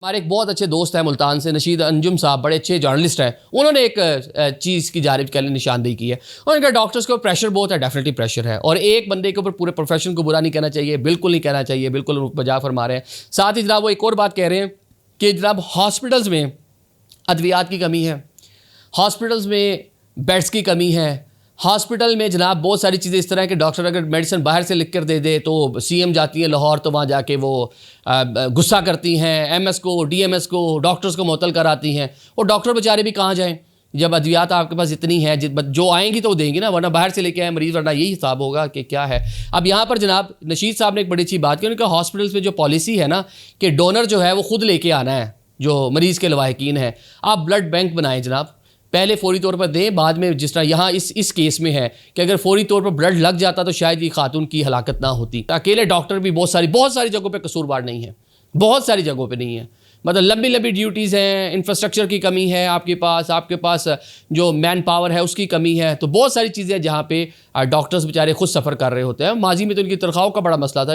ہمارے ایک بہت اچھے دوست ہیں ملتان سے، نشید انجم صاحب، بڑے اچھے جرنلسٹ ہیں. انہوں نے ایک چیز کی جانب کے لیے نشاندہی کی ہے. انہوں نے کہا ڈاکٹرز کو پریشر بہت ہے، ڈیفینیٹلی پریشر ہے، اور ایک بندے کے اوپر پورے پروفیشن کو برا نہیں کہنا چاہیے، بالکل نہیں کہنا چاہیے، بالکل بجا فرما رہے ہیں. ساتھ ہی جناب وہ ایک اور بات کہہ رہے ہیں کہ جناب ہاسپٹلز میں ادویات کی کمی ہے، ہاسپٹلز میں بیڈس کی کمی ہے، ہاسپٹل میں جناب بہت ساری چیزیں اس طرح کہ ڈاکٹر اگر میڈیسن باہر سے لکھ کر دے دے تو سی ایم جاتی ہیں لاہور، تو وہاں جا کے وہ غصہ کرتی ہیں، ایم ایس کو، ڈی ایم ایس کو، ڈاکٹرز کو معطل کراتی ہیں. اور ڈاکٹر بیچارے بھی کہاں جائیں جب ادویات آپ کے پاس اتنی ہیں، جو آئیں گی تو وہ دیں گی نا، ورنہ باہر سے لے کے آئے مریض، ورنہ یہی حساب ہوگا کہ کیا ہے. اب یہاں پر جناب نشید صاحب نے ایک بڑی اچھی بات کی، انہوں نے کہا ہاسپٹلس میں جو پالیسی ہے نا کہ ڈونر جو ہے وہ خود لے کے آنا ہے، جو مریض کے لواحقین ہیں، آپ بلڈ بینک بنائیں جناب، پہلے فوری طور پر دیں، بعد میں جس طرح یہاں اس کیس میں ہے کہ اگر فوری طور پر بلڈ لگ جاتا تو شاید یہ خاتون کی ہلاکت نہ ہوتی. اکیلے ڈاکٹر بھی بہت ساری جگہوں پہ قصوروار نہیں ہیں، بہت ساری جگہوں پہ نہیں ہیں، مطلب لمبی ڈیوٹیز ہیں، انفراسٹرکچر کی کمی ہے، آپ کے پاس جو مین پاور ہے اس کی کمی ہے، تو بہت ساری چیزیں جہاں پہ ڈاکٹرز بیچارے خود سفر کر رہے ہوتے ہیں. ماضی میں تو ان کی تنخواہوں کا بڑا مسئلہ تھا.